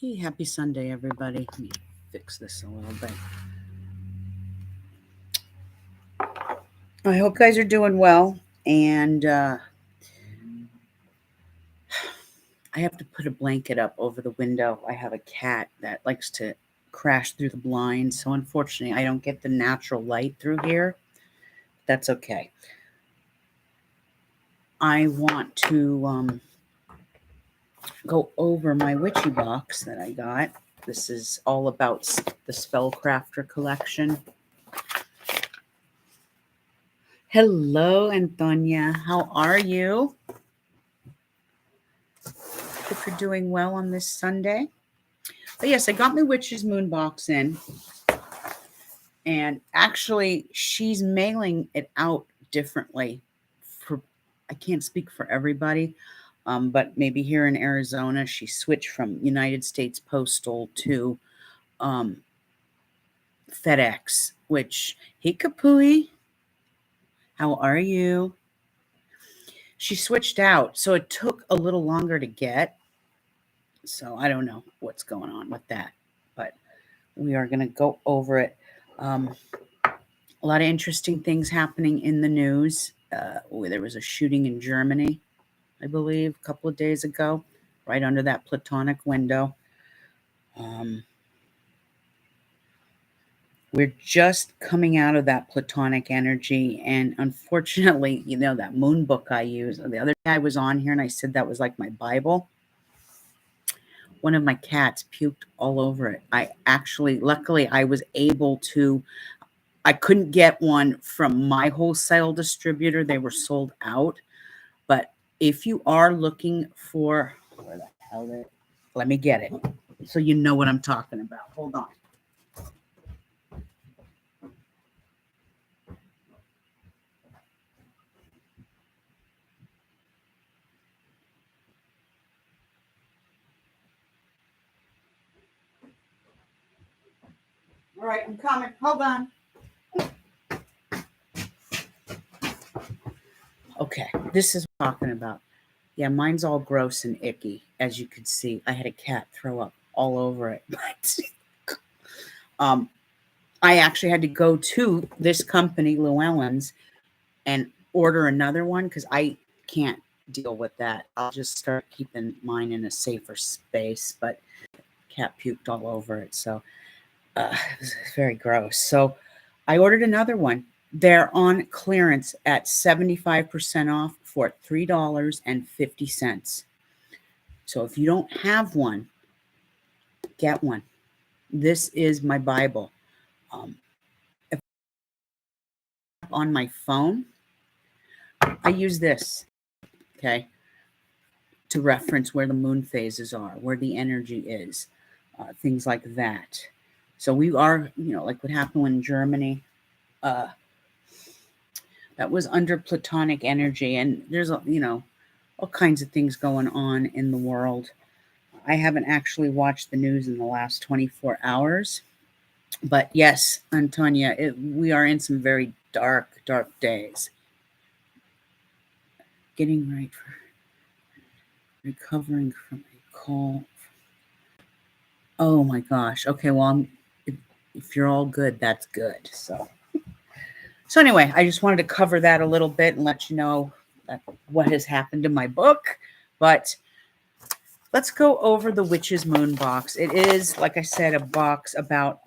Hey, happy Sunday, everybody. Let me fix this a little bit. I hope you guys are doing well. And I have to put a blanket up over the window. I have a cat that likes to crash through the blinds. So, unfortunately, I don't get the natural light through here. That's okay. I want to go over my Witchy box that I got. This is all about the Spellcrafter collection. Hello, Antonia. How are you? Hope you're doing well on this Sunday. But yes, I got my Witch's Moon box in. And actually, she's mailing it out differently. I can't speak for everybody, but maybe here in Arizona, she switched from United States Postal to FedEx, which, hey, Kapui, how are you? She switched out, so it took a little longer to get. So I don't know what's going on with that, but we are going to go over it. A lot of interesting things happening in the news. There was a shooting in Germany, I believe, a couple of days ago, right under that platonic window. We're just coming out of that platonic energy. And unfortunately, that moon book I use, the other day I was on here and I said that was like my Bible. One of my cats puked all over it. Luckily, I was able to, I couldn't get one from my wholesale distributor. They were sold out. But if you are looking for, where the hell is it? Let me get it so you know what I'm talking about. Hold on. All right, I'm coming. Hold on. Okay, this is what I'm talking about. Yeah, mine's all gross and icky, as you could see. I had a cat throw up all over it. I actually had to go to this company, Llewellyn's, and order another one because I can't deal with that. I'll just start keeping mine in a safer space, but cat puked all over it. So it was very gross. So I ordered another one. They're on clearance at 75% off for $3.50. So if you don't have one, get one. This is my Bible. If on my phone, I use this, okay, to reference where the moon phases are, where the energy is, things like that. So we are, like what happened in Germany, that was under platonic energy, and there's, all kinds of things going on in the world. I haven't actually watched the news in the last 24 hours, but yes, Antonia, we are in some very dark, dark days. Getting right for recovering from a call. Oh my gosh. Okay, well, if you're all good, that's good. So anyway, I just wanted to cover that a little bit and let you know what has happened in my book. But let's go over the Witch's Moon box. It is, like I said, a box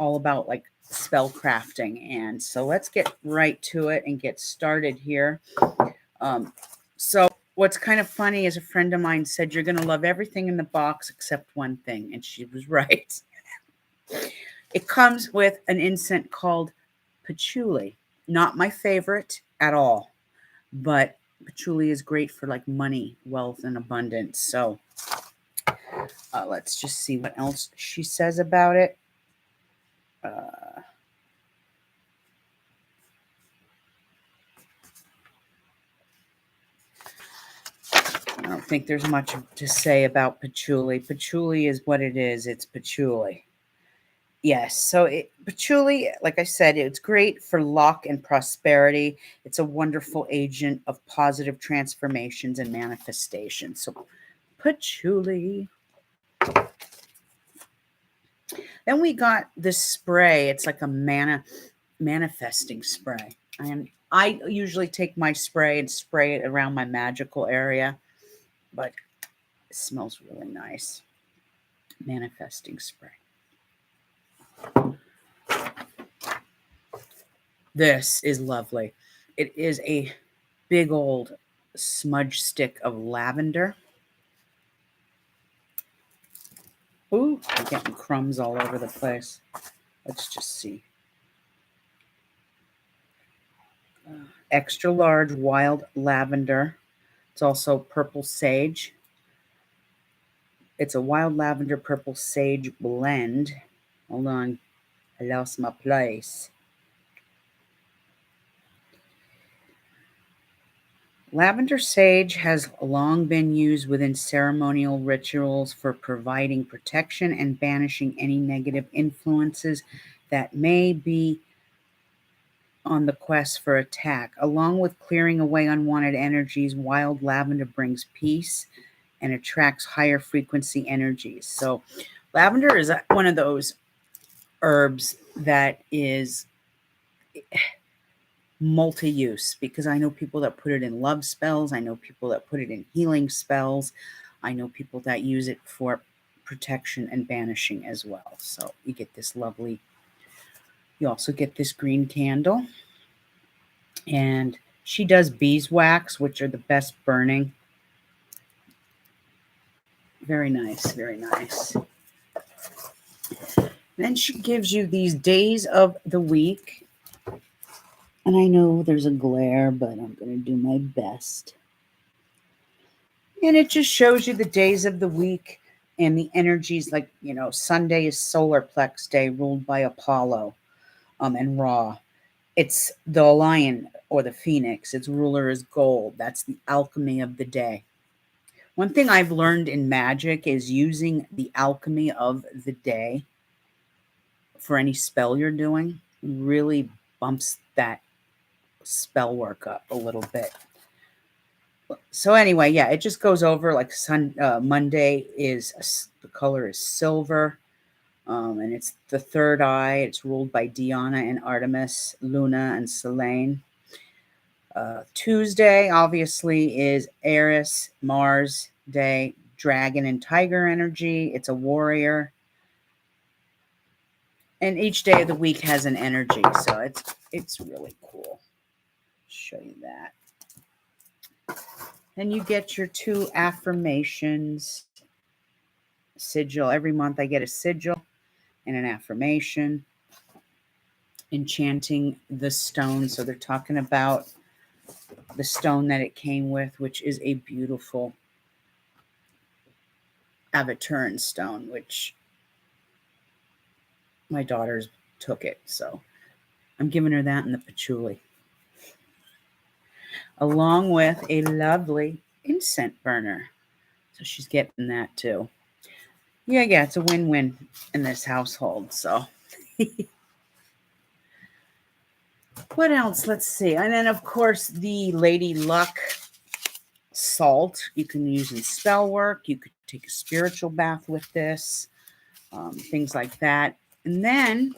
all about like spell crafting. And so let's get right to it and get started here. So what's kind of funny is a friend of mine said, you're going to love everything in the box except one thing. And she was right. It comes with an incense called patchouli. Not my favorite at all, but patchouli is great for like money, wealth, and abundance. So let's just see what else she says about it. I don't think there's much to say about patchouli. Patchouli is what it is. It's patchouli. Yes. So patchouli, like I said, it's great for luck and prosperity. It's a wonderful agent of positive transformations and manifestations. So patchouli. Then we got this spray. It's like a manifesting spray. And I usually take my spray and spray it around my magical area, but it smells really nice. Manifesting spray. This is lovely. It is a big old smudge stick of lavender. Ooh, I'm getting crumbs all over the place. Let's just see. Extra large wild lavender. It's also purple sage. It's a wild lavender purple sage blend. Hold on. I lost my place. Lavender sage has long been used within ceremonial rituals for providing protection and banishing any negative influences that may be on the quest for attack. Along with clearing away unwanted energies, wild lavender brings peace and attracts higher frequency energies. So, lavender is one of those herbs that is multi-use, because I know people that put it in love spells. I know people that put it in healing spells. I know people that use it for protection and banishing as well. So you get this lovely, you also get this green candle. And she does beeswax, which are the best burning. Very nice, very nice. Then she gives you these days of the week. And I know there's a glare, but I'm going to do my best. And it just shows you the days of the week and the energies. Like, Sunday is solar plex day, ruled by Apollo and Ra. It's the lion or the phoenix. Its ruler is gold. That's the alchemy of the day. One thing I've learned in magic is using the alchemy of the day for any spell you're doing really bumps that spell work up a little bit. So anyway, yeah, it just goes over like Monday is the color is silver, and it's the third eye. It's ruled by Diana and Artemis, Luna and Selene. Tuesday obviously is Eris, Mars day, dragon and tiger energy. It's a warrior, and each day of the week has an energy, so it's really cool. Show you that. Then you get your 2 affirmations. Sigil. Every month I get a sigil and an affirmation. Enchanting the stone. So they're talking about the stone that it came with, which is a beautiful Aventurin stone, which my daughters took it. So I'm giving her that in the patchouli, along with a lovely incense burner. So she's getting that too. Yeah, it's a win-win in this household. So what else? Let's see. And then, of course, the Lady Luck salt you can use in spell work. You could take a spiritual bath with this, things like that. And then,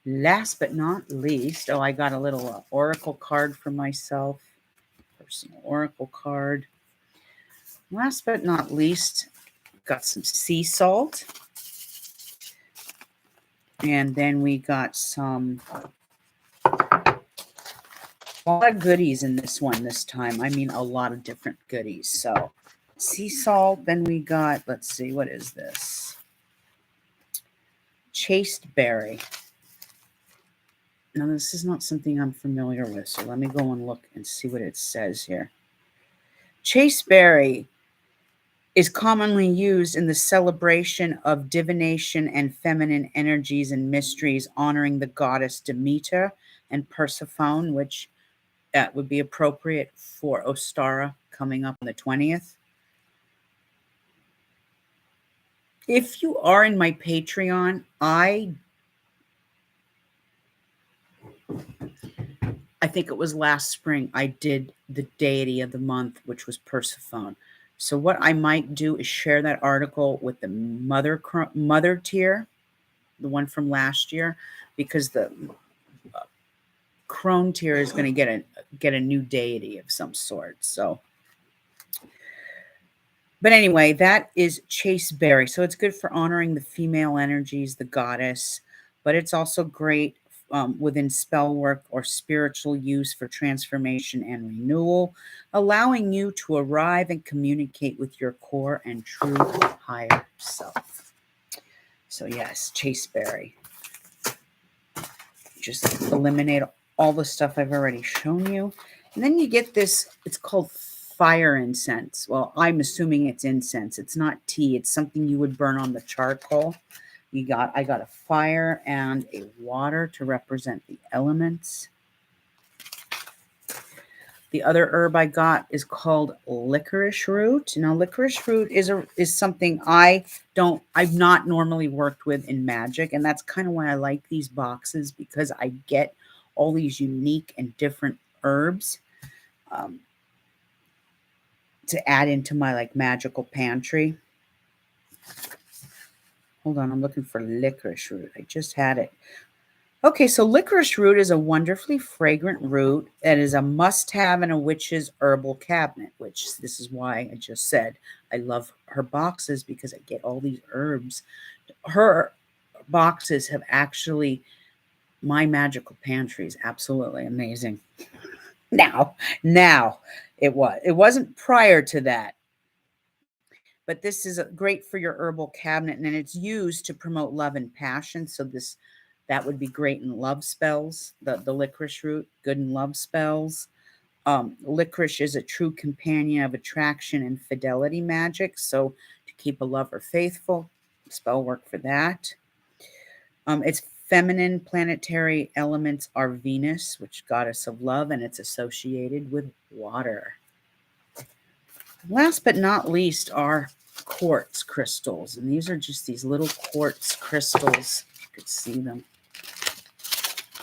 last but not least, I got a little oracle card for myself. Personal oracle card. Last but not least, got some sea salt. And then we got a lot of goodies in this one this time. I mean, a lot of different goodies. So, sea salt. Then we got, let's see, what is this? Chased berry. Now, this is not something I'm familiar with, so let me go and look and see what it says here. Chased berry is commonly used in the celebration of divination and feminine energies and mysteries, honoring the goddess Demeter and Persephone, which that would be appropriate for Ostara coming up on the 20th. If you are in my Patreon, I think it was last spring, I did the deity of the month, which was Persephone. So what I might do is share that article with the mother tier, the one from last year, because the crone tier is going to get a new deity of some sort. So, but anyway, that is chasteberry. So it's good for honoring the female energies, the goddess, but it's also great within spell work or spiritual use for transformation and renewal, allowing you to arrive and communicate with your core and true higher self. So yes, chasteberry. Just eliminate all the stuff I've already shown you. And then you get this, it's called fire incense. Well, I'm assuming it's incense. It's not tea. It's something you would burn on the charcoal. I got a fire and a water to represent the elements. The other herb I got is called licorice root. Now, licorice root is something I've not normally worked with in magic, and that's kind of why I like these boxes, because I get all these unique and different herbs to add into my like magical pantry. Hold on, I'm looking for licorice root. I just had it. Okay, so licorice root is a wonderfully fragrant root that is a must-have in a witch's herbal cabinet, which this is why I just said I love her boxes, because I get all these herbs. Her boxes have actually, my magical pantry is absolutely amazing. Now it wasn't prior to that. But this is great for your herbal cabinet, and it's used to promote love and passion. So that would be great in love spells. The licorice root, good in love spells. Licorice is a true companion of attraction and fidelity magic. So to keep a lover faithful, spell work for that. Its feminine planetary elements are Venus, which goddess of love, and it's associated with water. Last but not least are quartz crystals. And these are just these little quartz crystals. You could see them.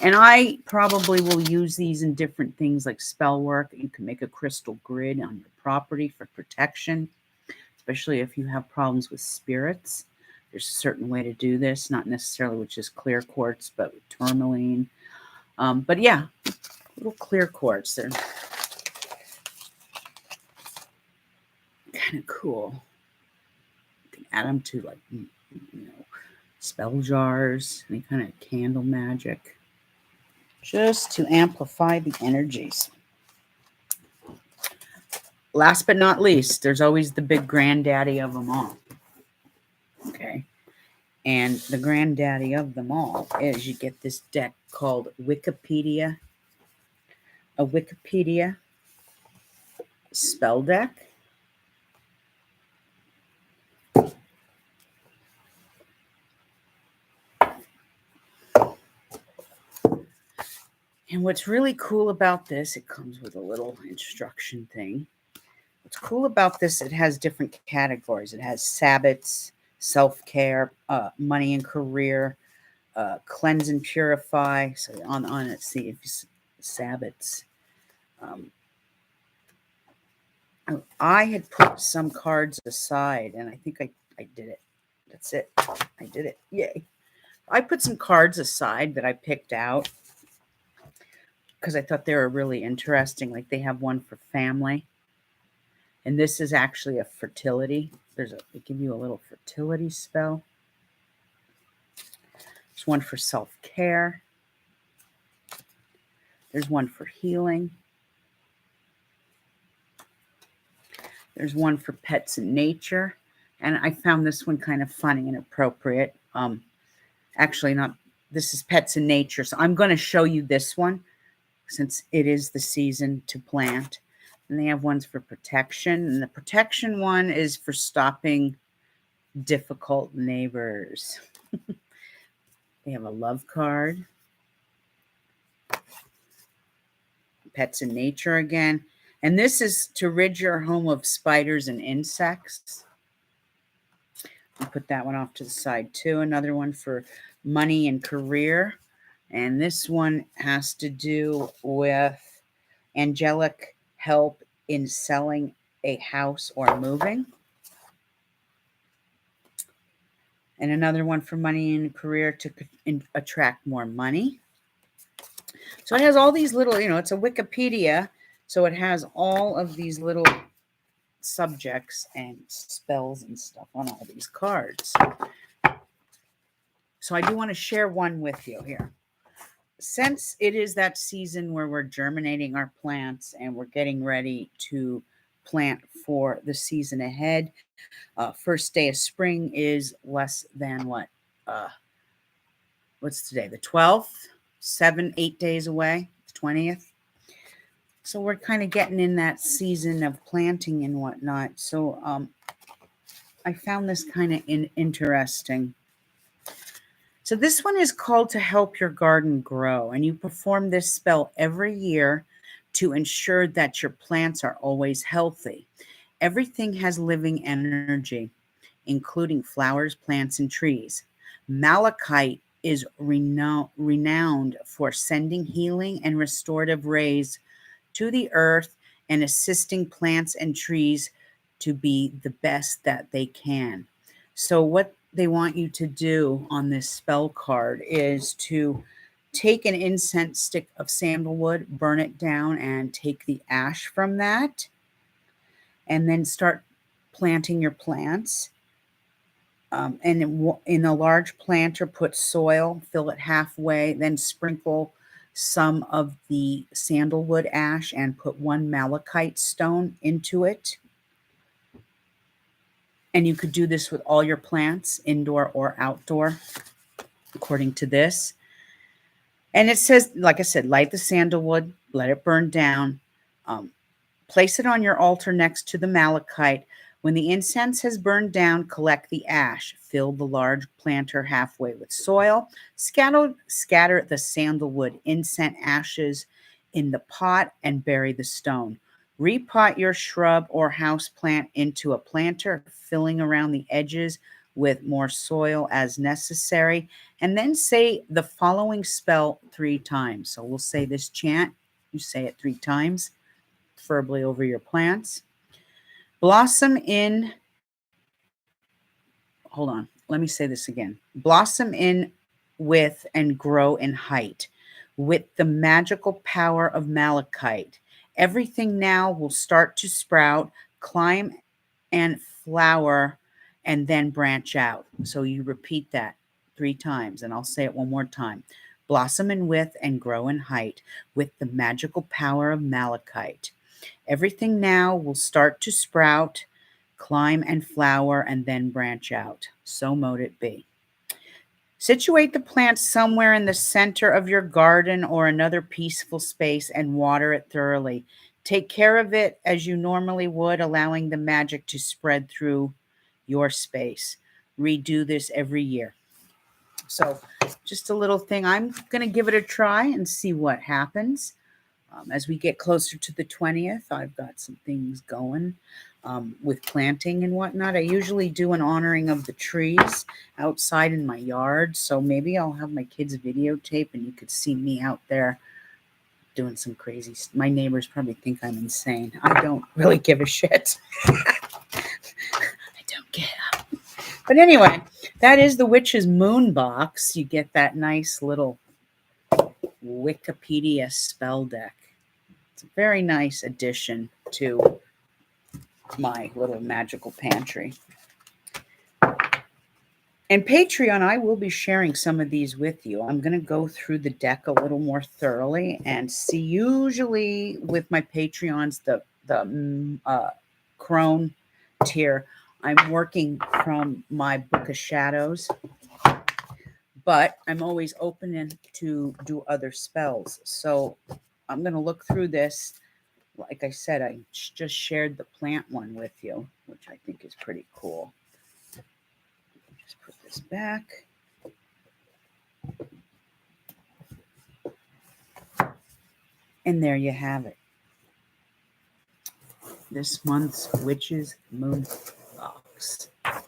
And I probably will use these in different things like spell work. You can make a crystal grid on your property for protection, especially if you have problems with spirits. There's a certain way to do this, not necessarily with just clear quartz, but with tourmaline. But yeah, little clear quartz. They're kind of cool. You can add them to like, spell jars, any kind of candle magic, just to amplify the energies. Last but not least, there's always the big granddaddy of them all. Okay. And the granddaddy of them all is you get this deck called Wikipedia. A Wikipedia spell deck. And what's really cool about this, it comes with a little instruction thing. What's cool about this, it has different categories. It has Sabbats, self-care, money and career, cleanse and purify. So on it, see if you Sabbats. I had put some cards aside, and I think I did it. That's it. I did it. Yay. I put some cards aside that I picked out because I thought they were really interesting. Like they have one for family. And this is actually a fertility. They give you a little fertility spell. There's one for self-care. There's one for healing. There's one for pets and nature. And I found this one kind of funny and appropriate. Actually, not. This is pets and nature. So I'm going to show you this one since it is the season to plant. And they have ones for protection. And the protection one is for stopping difficult neighbors. They have a love card. Pets in nature again. And this is to rid your home of spiders and insects. I'll put that one off to the side too. Another one for money and career. And this one has to do with angelic help in selling a house or moving. And another one for money and career to attract more money. So it has all these little, it's a Wikipedia. So it has all of these little subjects and spells and stuff on all these cards. So I do want to share one with you here. Since it is that season where we're germinating our plants and we're getting ready to plant for the season ahead, first day of spring is less than what's today? The 12th, 8 days away, the 20th. So we're kind of getting in that season of planting and whatnot. So I found this kind of interesting. So this one is called To Help Your Garden Grow, and you perform this spell every year to ensure that your plants are always healthy. Everything has living energy, including flowers, plants, and trees. Malachite is renowned for sending healing and restorative rays to the earth and assisting plants and trees to be the best that they can. So what they want you to do on this spell card is to take an incense stick of sandalwood, burn it down, and take the ash from that, and then start planting your plants. And in a large planter, put soil, fill it halfway, then sprinkle some of the sandalwood ash and put one malachite stone into it. And you could do this with all your plants, indoor or outdoor, according to this. And it says, like I said, light the sandalwood, let it burn down, place it on your altar next to the malachite. When the incense has burned down, collect the ash, fill the large planter halfway with soil, scatter the sandalwood incense ashes in the pot, and bury the stone. Repot your shrub or house plant into a planter, filling around the edges with more soil as necessary, and then say the following spell 3 times. So we'll say this chant. You say it 3 times, preferably over your plants. Blossom in, hold on, let me say this again. Blossom in with and grow in height with the magical power of malachite. Everything now will start to sprout, climb, and flower, and then branch out. So you repeat that 3 times, and I'll say it one more time. Blossom in width and grow in height with the magical power of malachite. Everything now will start to sprout, climb, and flower, and then branch out. So mote it be. Situate the plant somewhere in the center of your garden or another peaceful space and water it thoroughly. Take care of it as you normally would, allowing the magic to spread through your space. Redo this every year. So just a little thing. I'm going to give it a try and see what happens. As we get closer to the 20th, I've got some things going with planting and whatnot. I usually do an honoring of the trees outside in my yard. So maybe I'll have my kids videotape and you could see me out there doing some crazy stuff. My neighbors probably think I'm insane. I don't really give a shit. I don't get up. But anyway, that is the Witch's Moon box. You get that nice little Wikipedia spell deck. It's a very nice addition to my little magical pantry. And Patreon, I will be sharing some of these with you. I'm going to go through the deck a little more thoroughly and see. Usually with my Patreons, the Crone tier, I'm working from my Book of Shadows, but I'm always open to do other spells. So I'm going to look through this. Like I said, I just shared the plant one with you, which I think is pretty cool. Just put this back. And there you have it. This month's Witch's Moon box. Let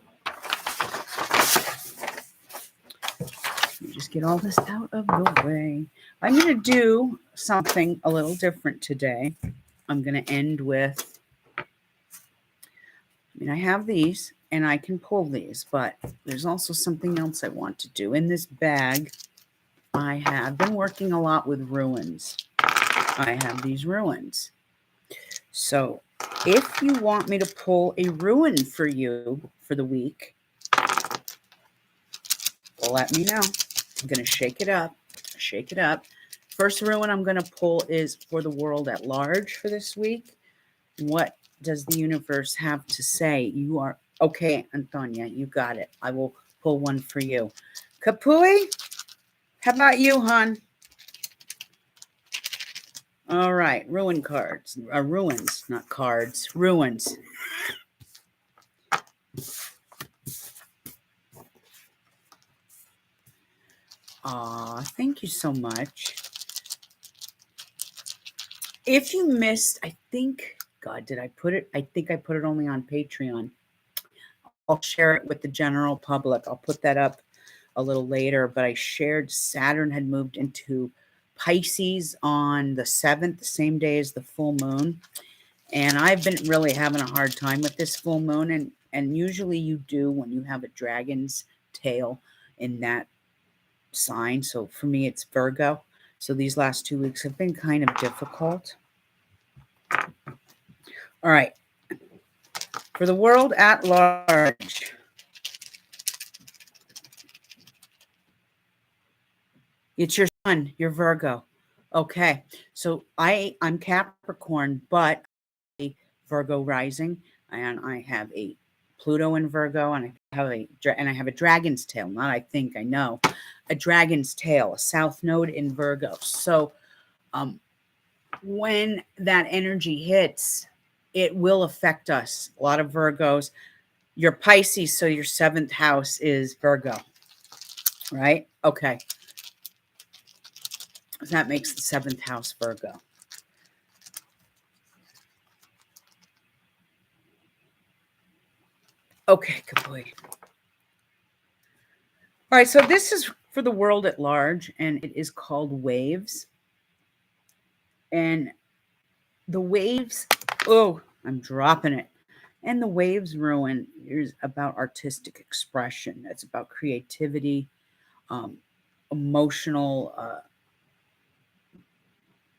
me just get all this out of the way. I'm going to do something a little different today. I'm going to end with I mean, I have these and I can pull these, but there's also something else I want to do. In this bag, I have been working a lot with ruins. I have these ruins. So if you want me to pull a ruin for you for the week, let me know. I'm going to shake it up. Shake it up. First ruin I'm going to pull is for the world at large for this week. What does the universe have to say? You are okay, Antonia. You got it. I will pull one for you. Kapui, how about you, hon? All right, ruin cards. Ruins, not cards. Ruins. Aw, thank you so much. If you missed, I think, God, did I put it? I think I put it only on Patreon. I'll share it with the general public. I'll put that up a little later, but I shared Saturn had moved into Pisces on the 7th, the same day as the full moon. And I've been really having a hard time with this full moon. And usually you do when you have a dragon's tail in that sign. So for me, it's Virgo. So these last 2 weeks have been kind of difficult. All right. For the world at large, it's your sun, your Virgo. Okay. So I'm Capricorn, but Virgo rising, and I have a Pluto in Virgo, and I have a dragon's tail. Not I think I know, a dragon's tail, a south node in Virgo. So, when that energy hits, it will affect us. A lot of Virgos. You're Pisces, so your 7th house is Virgo, right? Okay, so that makes the 7th house Virgo. Okay, good boy. All right, so this is for the world at large, and it is called Waves. And the waves, oh, I'm dropping it. And the waves ruin is about artistic expression. It's about creativity, emotional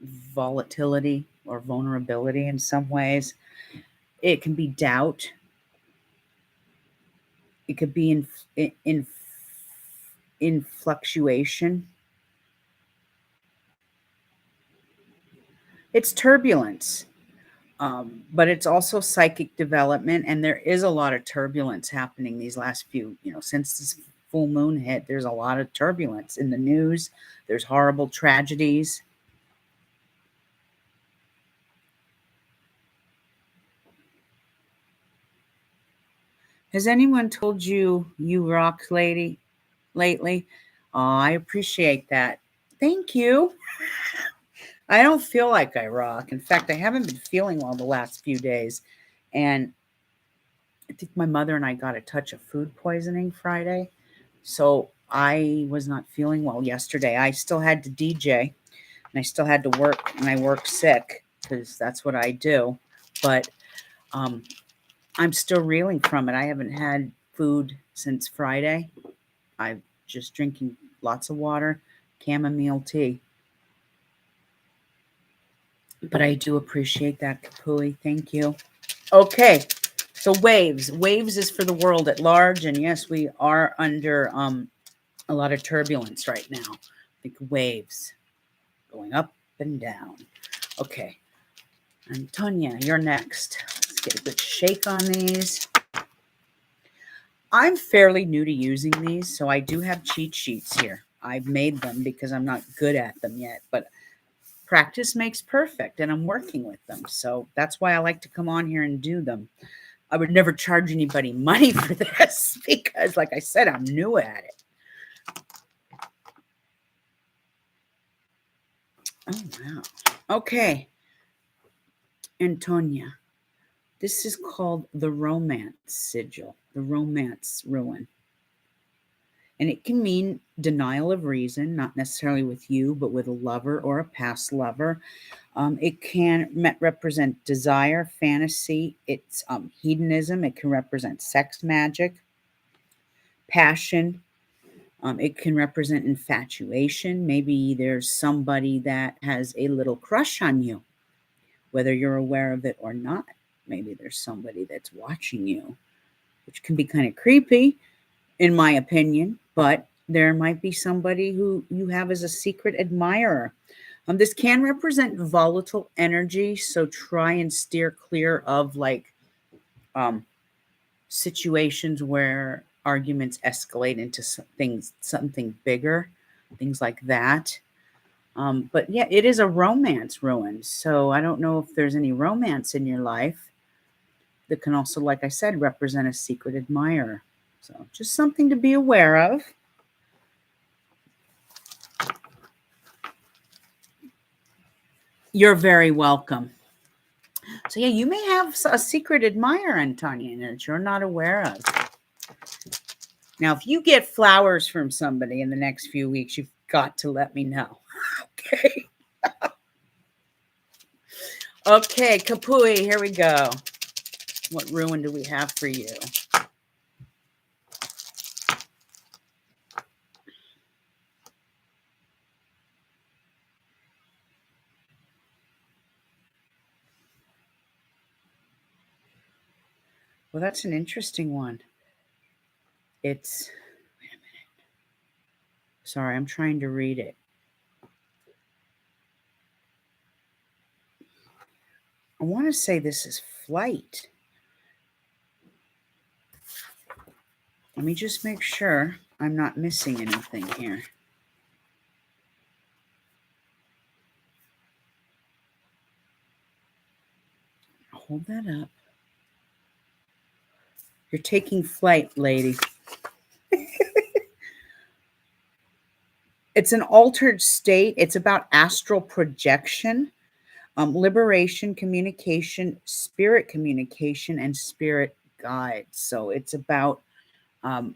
volatility or vulnerability in some ways. It can be doubt. It could be in fluctuation. It's turbulence. But it's also psychic development, and there is a lot of turbulence happening these last few, since this full moon hit. There's a lot of turbulence in the news. There's horrible tragedies. Has anyone told you you rock, lady, lately? Oh, I appreciate that. Thank you. I don't feel like I rock. In fact, I haven't been feeling well the last few days. And I think my mother and I got a touch of food poisoning Friday. So I was not feeling well yesterday. I still had to DJ and I still had to work, and I work sick because that's what I do. But um, I'm still reeling from it. I haven't had food since Friday. I'm just drinking lots of water, chamomile tea. But I do appreciate that, Kapui. Thank you. Okay. So waves. Waves is for the world at large. And yes, we are under a lot of turbulence right now. Think waves going up and down. Okay. Antonia, you're next. Let's get a good shake on these. I'm fairly new to using these, so I do have cheat sheets here. I've made them because I'm not good at them yet, but practice makes perfect, and I'm working with them. So that's why I like to come on here and do them. I would never charge anybody money for this because, like I said, I'm new at it. Oh, wow. Okay. Antonia, this is called the romance sigil, the romance ruin. And it can mean denial of reason, not necessarily with you, but with a lover or a past lover. It can represent desire, fantasy, it's hedonism, it can represent sex magic, passion. It can represent infatuation. Maybe there's somebody that has a little crush on you, whether you're aware of it or not. Maybe there's somebody that's watching you, which can be kind of creepy, in my opinion, but there might be somebody who you have as a secret admirer. This can represent volatile energy, so try and steer clear of like um, situations where arguments escalate into something bigger, things like that. But yeah, it is a romance ruin. So I don't know if there's any romance in your life that can also, like I said, represent a secret admirer. So just something to be aware of. You're very welcome. So yeah, you may have a secret admirer, Antonia, that you're not aware of. Now, if you get flowers from somebody in the next few weeks, you've got to let me know. Okay. Okay, Kapui, here we go. What ruin do we have for you? Well, that's an interesting one. It's, wait a minute. Sorry, I'm trying to read it. I want to say this is flight. Let me just make sure I'm not missing anything here. Hold that up. You're taking flight, lady. It's an altered state. It's about astral projection, liberation, communication, spirit communication, and spirit guides. So it's about, um,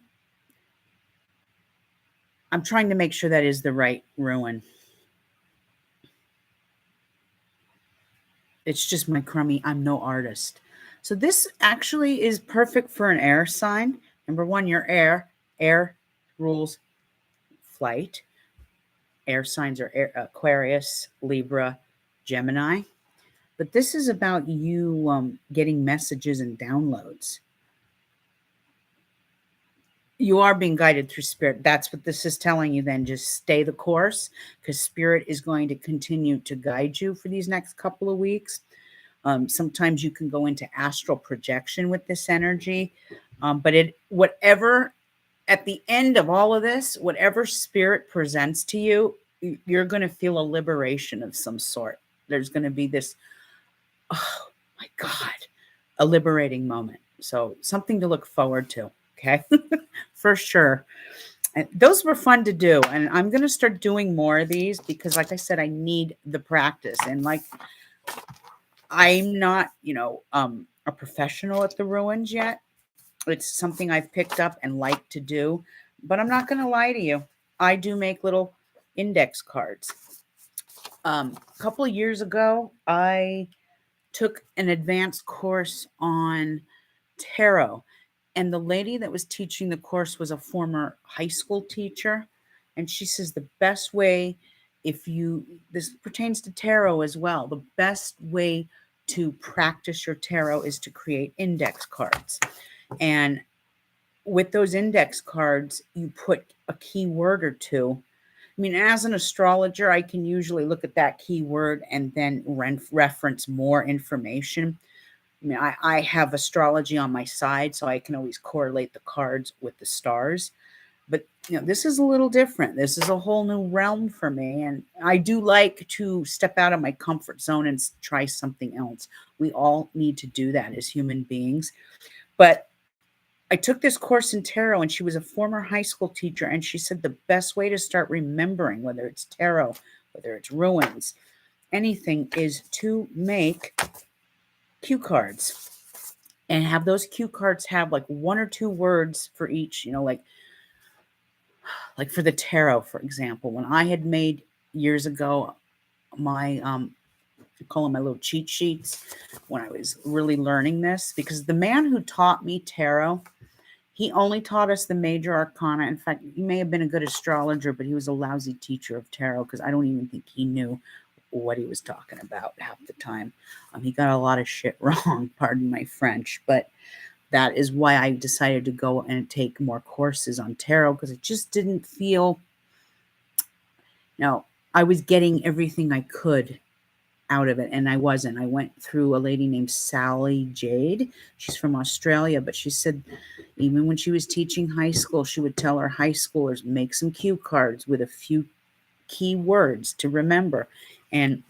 I'm trying to make sure that is the right ruin. It's just my crummy, I'm no artist. So this actually is perfect for an air sign. Number one, you're air rules flight. Air signs are Aquarius, Libra, Gemini. But this is about you getting messages and downloads. You are being guided through spirit. That's what this is telling you. Then just stay the course, because spirit is going to continue to guide you for these next couple of weeks. Sometimes you can go into astral projection with this energy, but whatever at the end of all of this, whatever spirit presents to you, you're going to feel a liberation of some sort. There's going to be this, oh my God, a liberating moment. So something to look forward to. Okay. For sure. And those were fun to do. And I'm going to start doing more of these because, like I said, I need the practice. And like, I'm not, a professional at the ruins yet. It's something I've picked up and like to do. But I'm not going to lie to you. I do make little index cards. A couple of years ago, I took an advanced course on tarot. And the lady that was teaching the course was a former high school teacher. And she says the best way, this pertains to tarot as well, the best way to practice your tarot is to create index cards. And with those index cards, you put a keyword or two. I mean, as an astrologer, I can usually look at that keyword and then reference more information. I mean, I have astrology on my side, so I can always correlate the cards with the stars. But this is a little different. This is a whole new realm for me, and I do like to step out of my comfort zone and try something else. We all need to do that as human beings. But I took this course in tarot, and she was a former high school teacher, and she said the best way to start remembering, whether it's tarot, whether it's ruins, anything, is to make cue cards and have those cue cards have like one or two words for each, like Like for the tarot, for example, when I had made years ago my I call them my little cheat sheets when I was really learning this, because the man who taught me tarot, he only taught us the major arcana. In fact, he may have been a good astrologer, but he was a lousy teacher of tarot because I don't even think he knew what he was talking about half the time. He got a lot of shit wrong, pardon my French, but that is why I decided to go and take more courses on tarot, because it just didn't feel, I was getting everything I could out of it, and I wasn't. I went through a lady named Sally Jade. She's from Australia, but she said even when she was teaching high school, she would tell her high schoolers, make some cue cards with a few key words to remember. And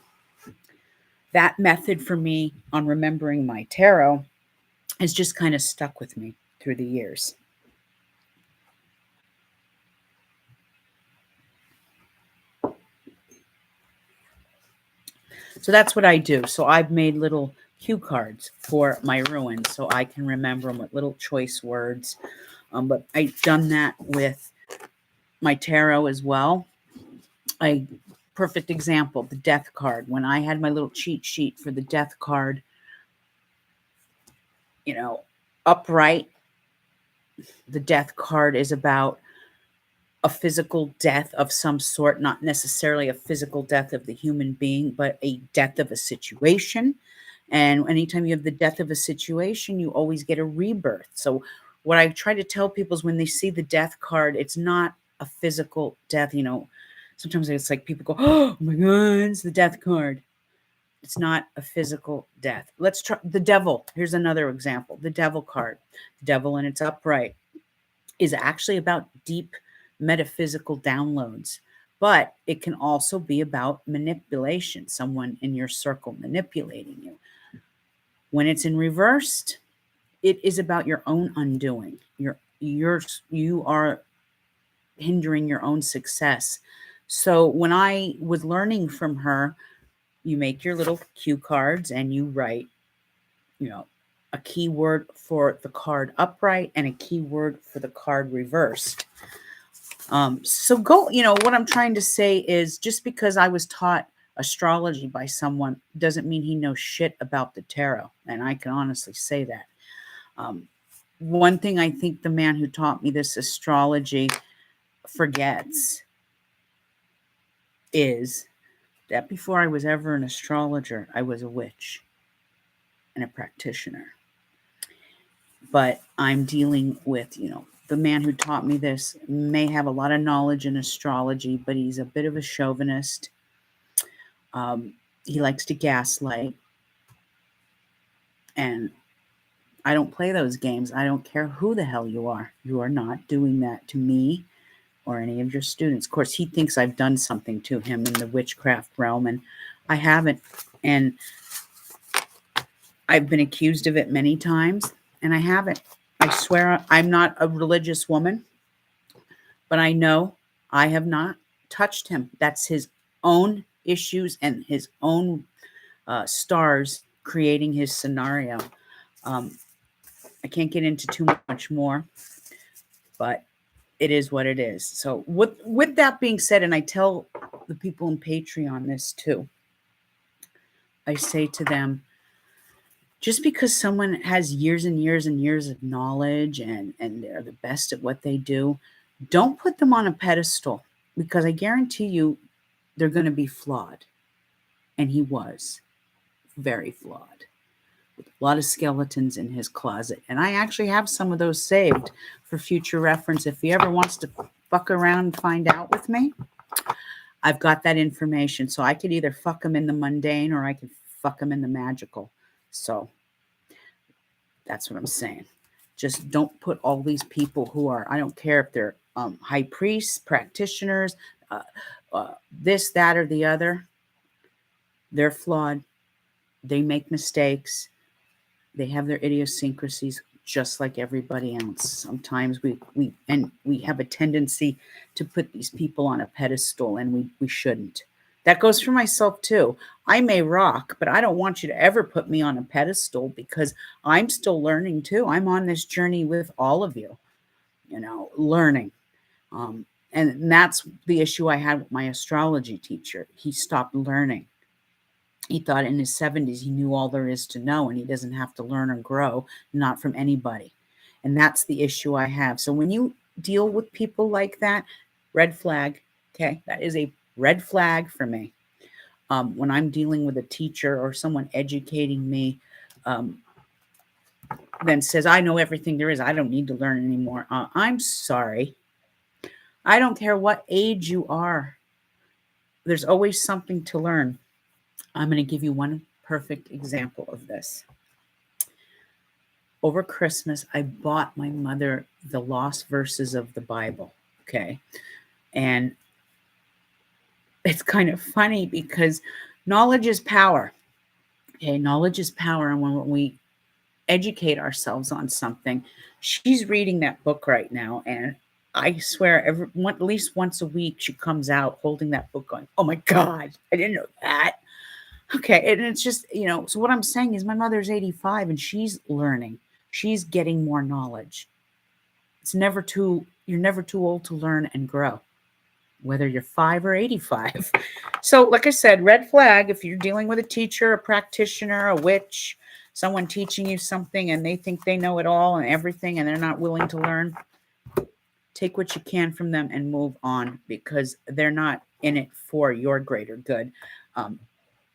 that method for me on remembering my tarot has just kind of stuck with me through the years. So that's what I do. So I've made little cue cards for my ruins so I can remember them with little choice words. But I've done that with my tarot as well. Perfect example, the death card. When I had my little cheat sheet for the death card, upright, the death card is about a physical death of some sort, not necessarily a physical death of the human being, but a death of a situation. And anytime you have the death of a situation, you always get a rebirth. So what I try to tell people is when they see the death card, it's not a physical death. Sometimes it's like people go, oh my God, it's the death card. It's not a physical death. Let's try the devil. Here's another example. The devil card. The devil in its upright is actually about deep metaphysical downloads, but it can also be about manipulation, someone in your circle manipulating you. When it's in reversed, it is about your own undoing. You are hindering your own success. So when I was learning from her, you make your little cue cards and you write, a keyword for the card upright and a keyword for the card reversed. So what I'm trying to say is just because I was taught astrology by someone doesn't mean he knows shit about the tarot. And I can honestly say that. One thing I think the man who taught me this astrology forgets is that before I was ever an astrologer, I was a witch and a practitioner. But I'm dealing with, the man who taught me this may have a lot of knowledge in astrology, but he's a bit of a chauvinist. He likes to gaslight. And I don't play those games. I don't care who the hell you are. You are not doing that to me or any of your students. Of course, he thinks I've done something to him in the witchcraft realm, and I haven't. And I've been accused of it many times, and I haven't. I swear I'm not a religious woman, but I know I have not touched him. That's his own issues and his own stars creating his scenario. I can't get into too much more, but it is what it is. So with that being said, and I tell the people in Patreon this too, I say to them, just because someone has years and years and years of knowledge and they're the best at what they do, don't put them on a pedestal, because I guarantee you they're going to be flawed. And he was very flawed, with a lot of skeletons in his closet. And I actually have some of those saved for future reference. If he ever wants to fuck around and find out with me, I've got that information. So I could either fuck him in the mundane or I could fuck him in the magical. So that's what I'm saying. Just don't put all these people who are, I don't care if they're high priests, practitioners, this, that, or the other. They're flawed. They make mistakes. They have their idiosyncrasies just like everybody else. Sometimes we have a tendency to put these people on a pedestal, and we shouldn't. That goes for myself too. I may rock, but I don't want you to ever put me on a pedestal, because I'm still learning too. I'm on this journey with all of you, learning. And that's the issue I had with my astrology teacher. He stopped learning. He thought in his 70s he knew all there is to know, and he doesn't have to learn or grow, not from anybody. And that's the issue I have. So when you deal with people like that, red flag. Okay, that is a red flag for me. When I'm dealing with a teacher or someone educating me, um, then says, I know everything there is, I don't need to learn anymore. I'm sorry. I don't care what age you are, there's always something to learn. I'm going to give you one perfect example of this. Over Christmas, I bought my mother the lost verses of the Bible. Okay. And it's kind of funny because knowledge is power. Okay. Knowledge is power. And when we educate ourselves on something, she's reading that book right now. And I swear, at least once a week, she comes out holding that book going, oh my God, I didn't know that. Okay, and it's just, so what I'm saying is my mother's 85 and she's learning. She's getting more knowledge. You're never too old to learn and grow, whether you're 5 or 85. So, like I said, red flag if you're dealing with a teacher, a practitioner, a witch, someone teaching you something and they think they know it all and everything and they're not willing to learn. Take what you can from them and move on because they're not in it for your greater good.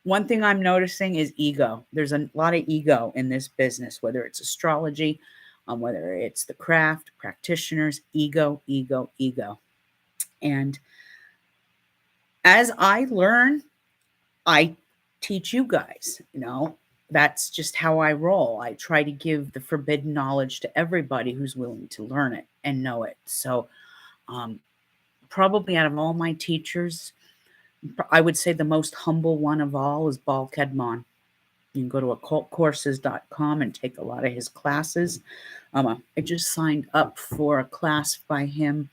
One thing I'm noticing is ego. There's a lot of ego in this business, whether it's astrology, whether it's the craft, practitioners, ego, ego, ego. And as I learn, I teach you guys, that's just how I roll. I try to give the forbidden knowledge to everybody who's willing to learn it and know it. So probably out of all my teachers, I would say the most humble one of all is Bal Kedmon. You can go to occultcourses.com and take a lot of his classes. I just signed up for a class by him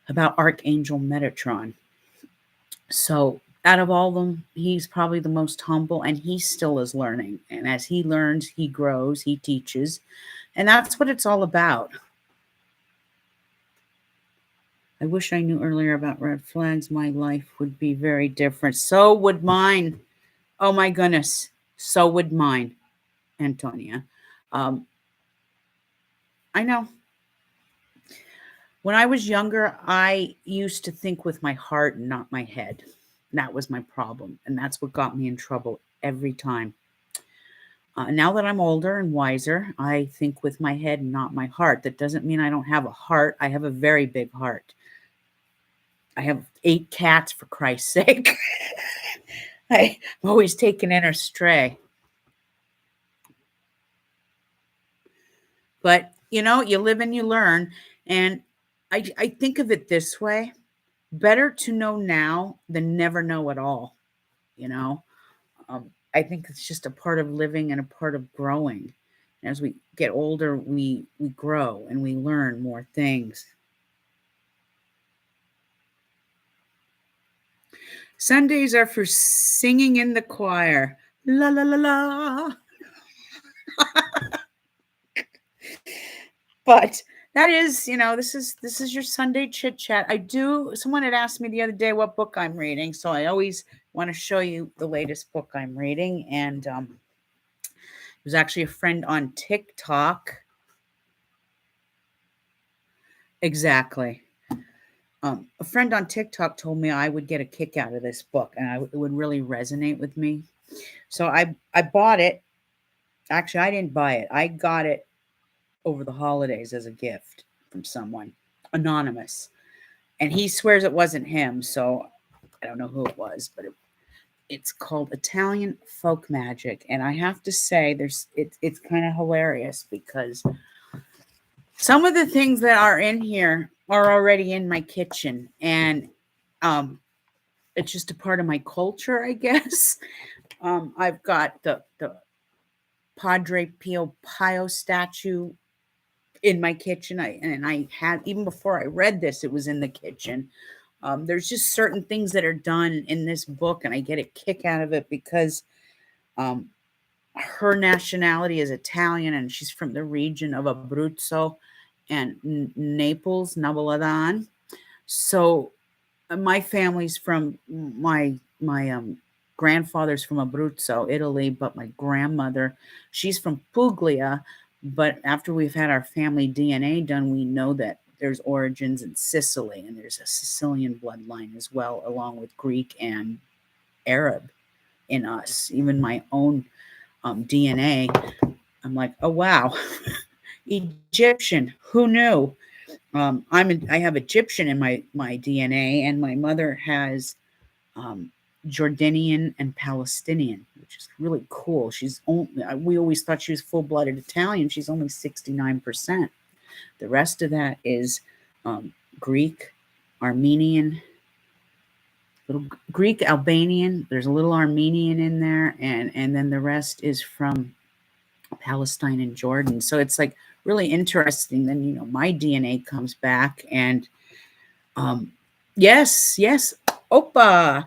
about Archangel Metatron. So out of all of them, he's probably the most humble and he still is learning. And as he learns, he grows, he teaches. And that's what it's all about. I wish I knew earlier about red flags. My life would be very different. So would mine. Oh my goodness. So would mine, Antonia. I know. When I was younger, I used to think with my heart and not my head. That was my problem. And that's what got me in trouble every time. Now that I'm older and wiser, I think with my head and not my heart. That doesn't mean I don't have a heart. I have a very big heart. I have 8 cats, for Christ's sake. I'm always taken in or stray. But, you live and you learn. And I think of it this way. Better to know now than never know at all. I think it's just a part of living and a part of growing. As we get older, we grow and we learn more things. Sundays are for singing in the choir. La la la la. But that is, this is your Sunday chit chat. Someone had asked me the other day what book I'm reading, so I always want to show you the latest book I'm reading. And it was actually a friend on TikTok. Exactly. A friend on TikTok told me I would get a kick out of this book and it would really resonate with me. So I bought it. Actually, I didn't buy it. I got it over the holidays as a gift from someone anonymous. And he swears it wasn't him. So I don't know who it was, but it's called Italian Folk Magic. And I have to say it's kind of hilarious because some of the things that are in here are already in my kitchen, and it's just a part of my culture, I guess. I've got the Padre Pio Pio statue in my kitchen. I had, even before I read this, it was in the kitchen. There's just certain things that are done in this book, and I get a kick out of it because her nationality is Italian, and she's from the region of Abruzzo. and Naples, Nabaladan. So my family's from my grandfather's from Abruzzo, Italy, but my grandmother, she's from Puglia. But after we've had our family DNA done, we know that there's origins in Sicily, and there's a Sicilian bloodline as well, along with Greek and Arab in us. Even my own DNA, I'm like, oh wow, Egyptian. Who knew? I have Egyptian in my DNA, and my mother has um, Jordanian and Palestinian, which is really cool. She's only We always thought she was full blooded Italian. She's only 69%. The rest of that is Greek, Armenian, little Greek, Albanian. There's a little Armenian in there, and then the rest is from Palestine and Jordan. So it's like really interesting. Then my DNA comes back, and um, yes, yes, Opa.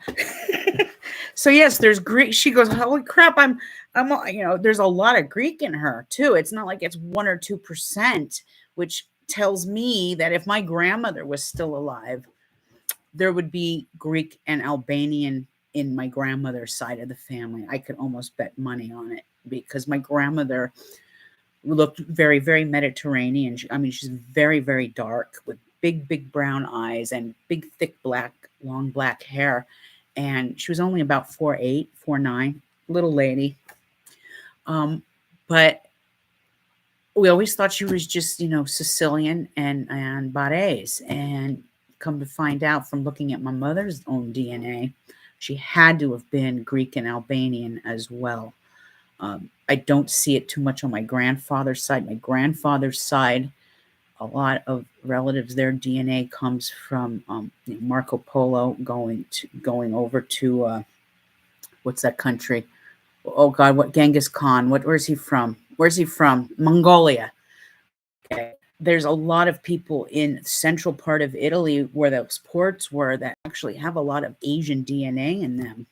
So yes, there's Greek. She goes, holy crap! There's a lot of Greek in her too. It's not like it's 1 or 2%, which tells me that if my grandmother was still alive, there would be Greek and Albanian in my grandmother's side of the family. I could almost bet money on it because my grandmother looked very, very Mediterranean. She's very, very dark with big, big brown eyes and big, thick, long black hair. And she was only about 4'8", 4'9", little lady. But we always thought she was just, Sicilian and Barese. And come to find out from looking at my mother's own DNA, she had to have been Greek and Albanian as well. I don't see it too much on my grandfather's side. My grandfather's side, a lot of relatives, their DNA comes from Marco Polo going over to what's that country? Oh God, what Genghis Khan? Where's he from? Where's he from? Mongolia. Okay. There's a lot of people in the central part of Italy where those ports were that actually have a lot of Asian DNA in them.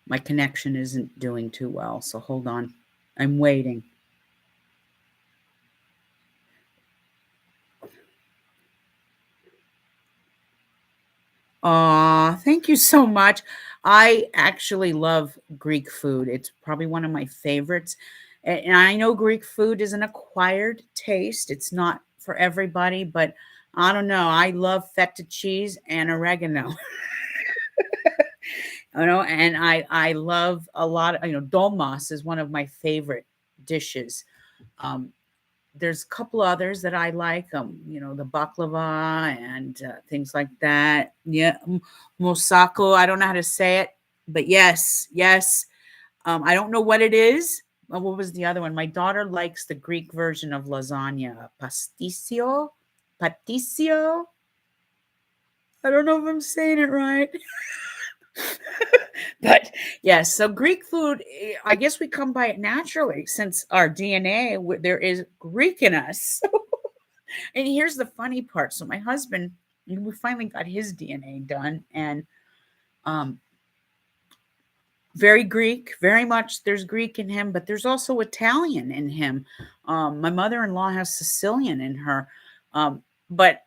My connection isn't doing too well, so hold on. I'm waiting. Aw, thank you so much. I actually love Greek food. It's probably one of my favorites. And I know Greek food is an acquired taste. It's not for everybody, but I don't know. I love feta cheese and oregano. And I love a lot of, dolmas is one of my favorite dishes. Um, there's a couple others that I like, the baklava and things like that. Yeah, moussaka. I don't know how to say it, but yes, yes. I don't know what it is. What was the other one? My daughter likes the Greek version of lasagna, pastisio. I don't know if I'm saying it right. But yes, so Greek food, I guess we come by it naturally since our DNA, there is Greek in us. And here's the funny part. So my husband, we finally got his DNA done, and um, very Greek, very much there's Greek in him, but there's also Italian in him. My mother-in-law has Sicilian in her, but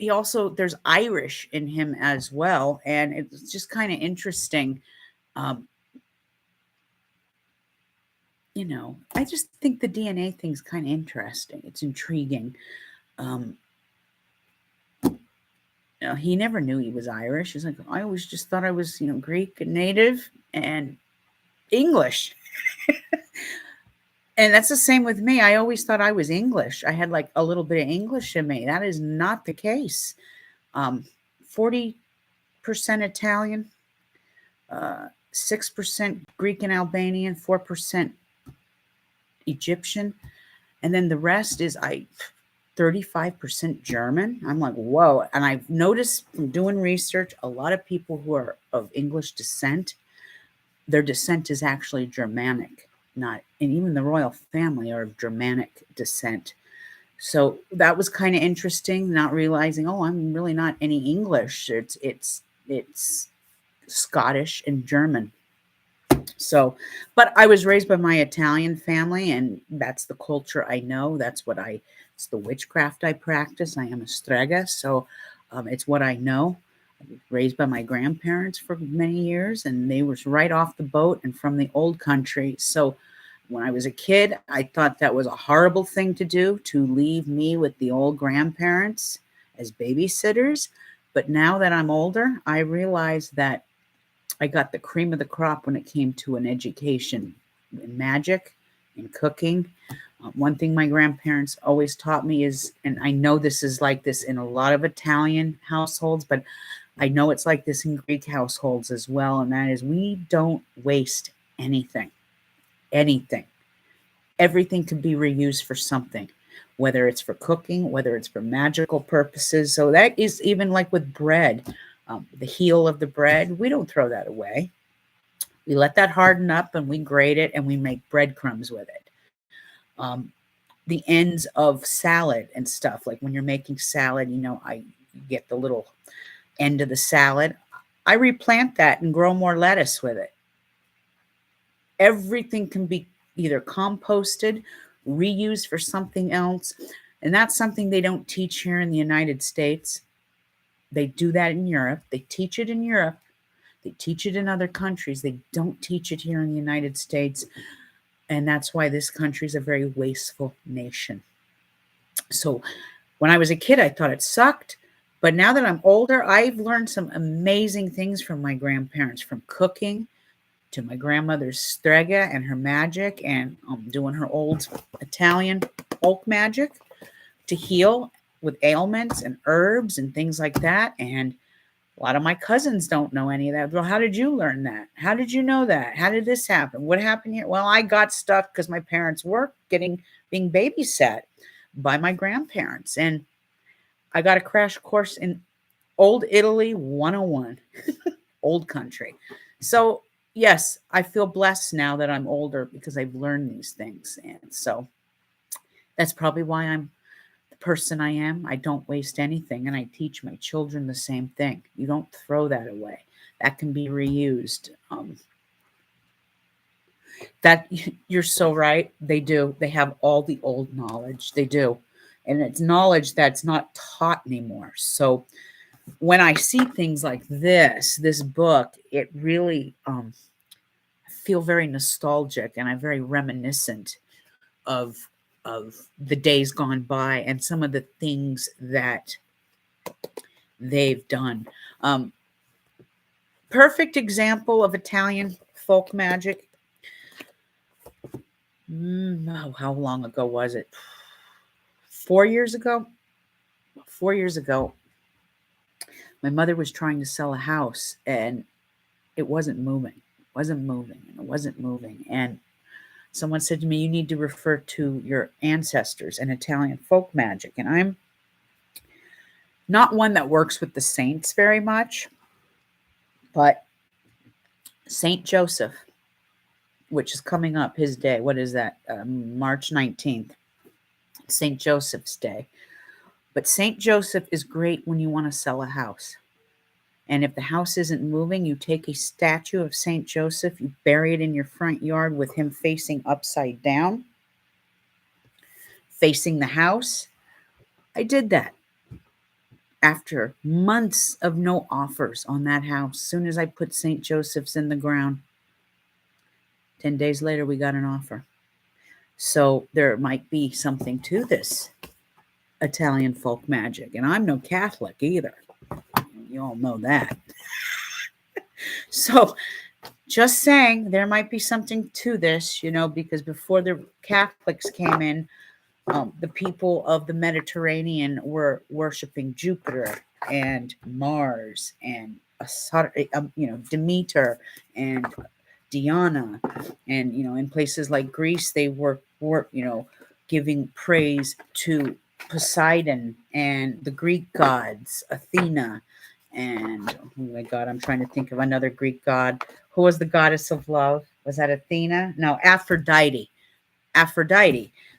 there's Irish in him as well. And it's just kind of interesting. Um, I just think the DNA thing's kind of interesting. It's intriguing. Um, he never knew he was Irish. He's like, I always just thought I was, Greek and native and English. And that's the same with me. I always thought I was English. I had like a little bit of English in me. That is not the case. 40% Italian, 6% Greek and Albanian, 4% Egyptian, and then the rest is 35% German. I'm like, whoa. And I've noticed from doing research, a lot of people who are of English descent, their descent is actually Germanic, and even the royal family are of Germanic descent. So that was kind of interesting, not realizing, oh, I'm really not any English. It's Scottish and German. So, but I was raised by my Italian family, and that's the culture I know. It's the witchcraft I practice. I am a strega, so it's what I know. I was raised by my grandparents for many years, and they was right off the boat and from the old country. So, when I was a kid, I thought that was a horrible thing to do, to leave me with the old grandparents as babysitters. But now that I'm older, I realize that I got the cream of the crop when it came to an education in magic, in cooking. One thing my grandparents always taught me is, and I know this is like this in a lot of Italian households, but I know it's like this in Greek households as well, and that is we don't waste anything. Anything. Everything can be reused for something, whether it's for cooking, whether it's for magical purposes. So that is even like with bread. The heel of the bread, we don't throw that away. We let that harden up and we grate it and we make breadcrumbs with it. Um, the ends of salad and stuff, like when you're making salad, I get the little end of the salad. I replant that and grow more lettuce with it. Everything can be either composted, reused for something else. And that's something they don't teach here in the United States. They do that in Europe. They teach it in Europe. They teach it in other countries. They don't teach it here in the United States. And that's why this country is a very wasteful nation. So when I was a kid, I thought it sucked. But now that I'm older, I've learned some amazing things from my grandparents, from cooking to my grandmother's strega and her magic, and doing her old Italian folk magic to heal with ailments and herbs and things like that. And a lot of my cousins don't know any of that. Well, how did you learn that? How did you know that? How did this happen? What happened here? Well, I got stuck because my parents worked being babysat by my grandparents. And I got a crash course in Old Italy 101, old country. So, yes, I feel blessed now that I'm older because I've learned these things. And so that's probably why I'm the person I am. I don't waste anything. And I teach my children the same thing. You don't throw that away. That can be reused. That you're so right. They do. They have all the old knowledge. They do. And it's knowledge that's not taught anymore. So when I see things like this book, it really feel very nostalgic, and I'm very reminiscent of the days gone by and some of the things that they've done. Perfect example of Italian folk magic. How long ago was it? 4 years ago? 4 years ago, my mother was trying to sell a house and it wasn't moving. And someone said to me, you need to refer to your ancestors and Italian folk magic. And I'm not one that works with the saints very much, but Saint Joseph, which is coming up, his day. What is that? March 19th, Saint Joseph's Day. But Saint Joseph is great when you want to sell a house. And if the house isn't moving, you take a statue of Saint Joseph, you bury it in your front yard with him facing upside down, facing the house. I did that. After months of no offers on that house, as soon as I put St. Joseph's in the ground, 10 days later, we got an offer. So there might be something to this Italian folk magic. And I'm no Catholic either. You all know that. So just saying, there might be something to this, because before the Catholics came in, the people of the Mediterranean were worshiping Jupiter and Mars and Demeter and Diana, and in places like Greece they were giving praise to Poseidon and the Greek gods, Athena, and oh my God, I'm trying to think of another Greek god. Who was the goddess of love? Was that Athena? No, Aphrodite.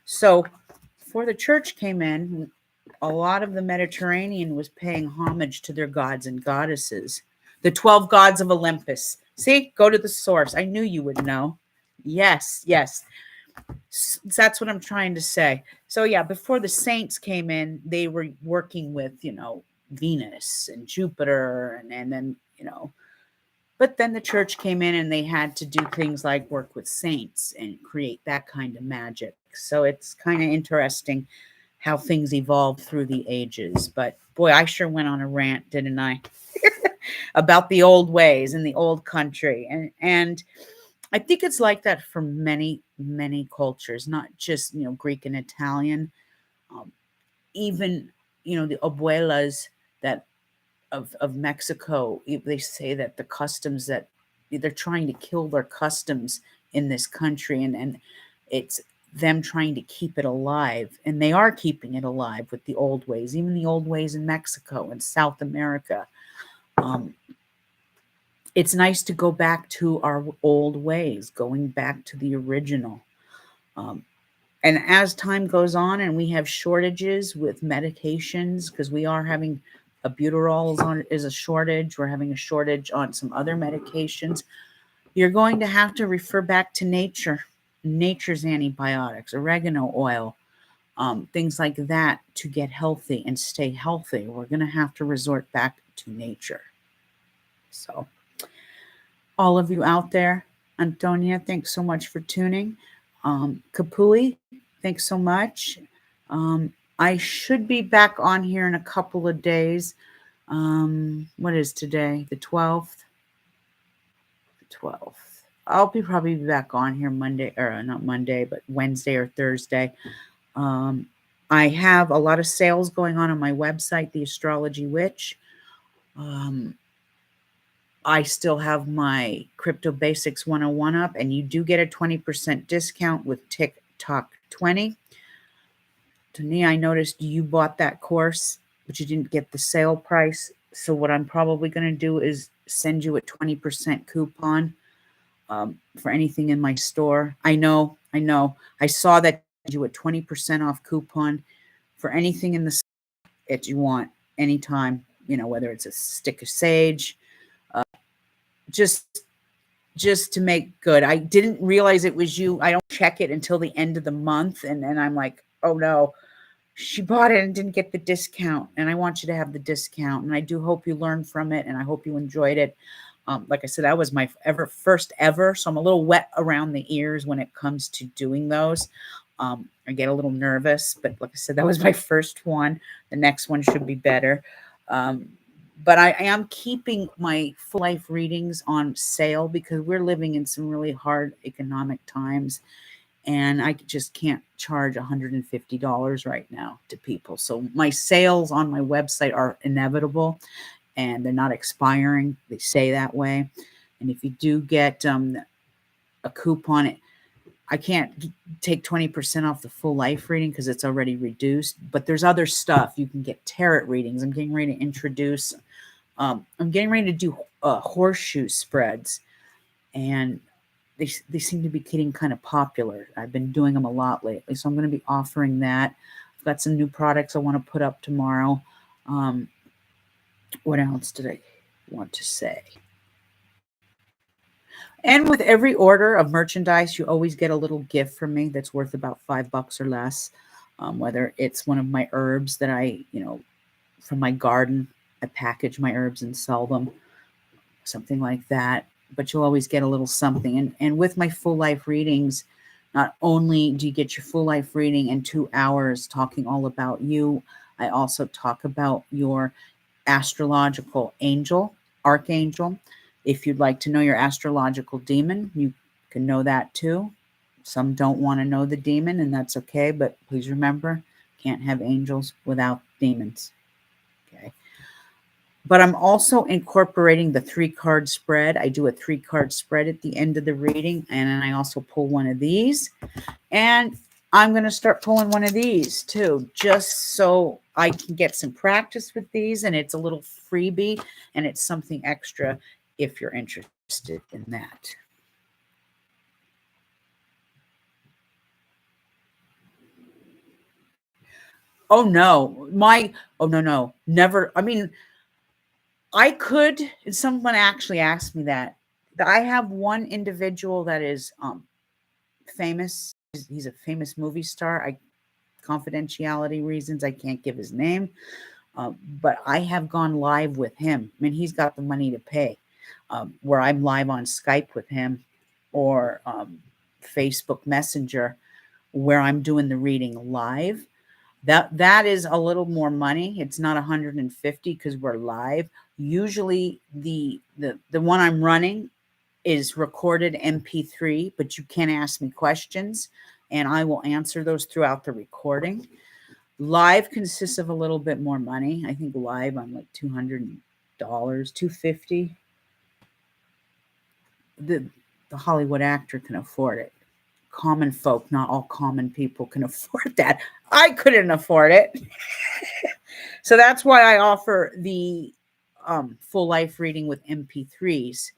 So before the church came in, a lot of the Mediterranean was paying homage to their gods and goddesses. The 12 gods of Olympus. See, go to the source. I knew you would know. Yes, yes. That's what I'm trying to say. So yeah, before the saints came in, they were working with, Venus and Jupiter and then, but then the church came in and they had to do things like work with saints and create that kind of magic. So it's kind of interesting how things evolved through the ages. But boy, I sure went on a rant, didn't I? About the old ways in the old country. And I think it's like that for many, many cultures, not just, Greek and Italian. Um, Even, the abuelas that of Mexico, they say that the customs that they're trying to kill their customs in this country, and it's them trying to keep it alive, and they are keeping it alive with the old ways, even the old ways in Mexico and South America. Um, it's nice to go back to our old ways, going back to the original. Um, and as time goes on and we have shortages with medications, because we are having albuterol is a shortage, we're having a shortage on some other medications, you're going to have to refer back to nature's antibiotics, oregano oil, things like that to get healthy and stay healthy. We're going to have to resort back to nature. So all of you out there, Antonia, thanks so much for tuning. Kapui, thanks so much. I should be back on here in a couple of days. What is today? The 12th? The 12th. I'll probably be back on here Monday, or not Monday, but Wednesday or Thursday. I have a lot of sales going on my website, The Astrology Witch. I still have my Crypto Basics 101 up, and you do get a 20% discount with TikTok 20. Tania, I noticed you bought that course, but you didn't get the sale price. So what I'm probably going to do is send you a 20% coupon for anything in my store. I know. I saw that you a 20% off coupon for anything in the store that you want anytime, whether it's a stick of sage, just to make good. I didn't realize it was you. I don't check it until the end of the month. And then I'm like, oh no, she bought it and didn't get the discount. And I want you to have the discount. And I do hope you learned from it. And I hope you enjoyed it. Like I said, that was my first ever. So I'm a little wet around the ears when it comes to doing those. I get a little nervous, but like I said, that was my first one. The next one should be better. But I am keeping my full life readings on sale because we're living in some really hard economic times. And I just can't charge $150 right now to people. So my sales on my website are inevitable and they're not expiring. They say that way. And if you do get a coupon, I can't take 20% off the full life reading because it's already reduced. But there's other stuff. You can get tarot readings. I'm getting ready to introduce, I'm getting ready to do horseshoe spreads. And they seem to be getting kind of popular. I've been doing them a lot lately. So I'm going to be offering that. I've got some new products I want to put up tomorrow. What else did I want to say? And with every order of merchandise, you always get a little gift from me that's worth about $5 or less. Whether it's one of my herbs that I, from my garden, I package my herbs and sell them, something like that. But you'll always get a little something. And with my full life readings, not only do you get your full life reading in 2 hours talking all about you, I also talk about your astrological angel, archangel. If you'd like to know your astrological demon, you can know that too. Some don't want to know the demon, and that's okay. But please remember, can't have angels without demons. Okay. But I'm also incorporating the 3-card spread. I do a 3-card spread at the end of the reading, and then I also pull one of these. And I'm going to start pulling one of these too, just so I can get some practice with these. And it's a little freebie, and it's something extra if you're interested in that. Oh no, no, never. I mean, I could, and someone actually asked me that I have one individual that is famous. He's a famous movie star. I confidentiality reasons I can't give his name, but I have gone live with him. I mean, he's got the money to pay, where I'm live on Skype with him or Facebook Messenger, where I'm doing the reading live. That is a little more money. It's not 150 because we're live. Usually the one I'm running is recorded MP3, but you can ask me questions and I will answer those throughout the recording. Live consists of a little bit more money. I think live I'm like $200, $250. The Hollywood actor can afford it. Common folk, not all common people can afford that. I couldn't afford it. So that's why I offer the full life reading with MP3s,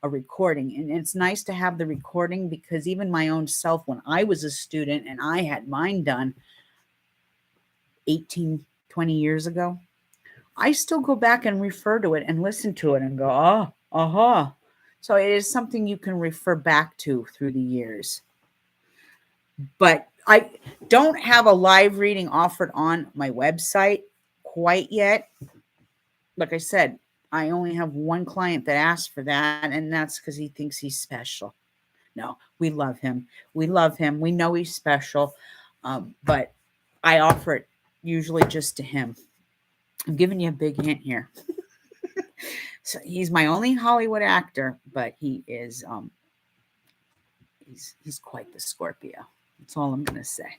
a recording. And it's nice to have the recording because even my own self, when I was a student and I had mine done 18, 20 years ago, I still go back and refer to it and listen to it and go, oh, uh-huh. So it is something you can refer back to through the years. But I don't have a live reading offered on my website quite yet. Like I said, I only have one client that asked for that, and that's because he thinks he's special. No, we love him. We love him. We know he's special, but I offer it usually just to him. I'm giving you a big hint here. So he's my only Hollywood actor, but he is he's quite the Scorpio. That's all I'm gonna say.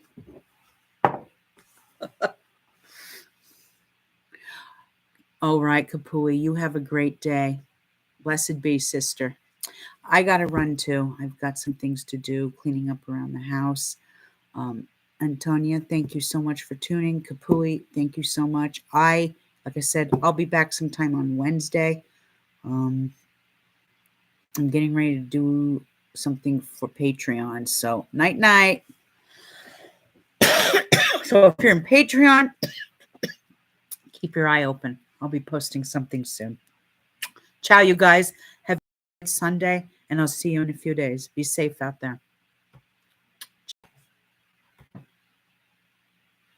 All right, Kapui, you have a great day. Blessed be, sister. I gotta run too. I've got some things to do, cleaning up around the house. Antonia, thank you so much for tuning. Kapui, thank you so much. Like I said, I'll be back sometime on Wednesday. I'm getting ready to do something for Patreon. So night night. So if you're in Patreon, keep your eye open. I'll be posting something soon. Ciao, you guys. Have a good Sunday, and I'll see you in a few days. Be safe out there.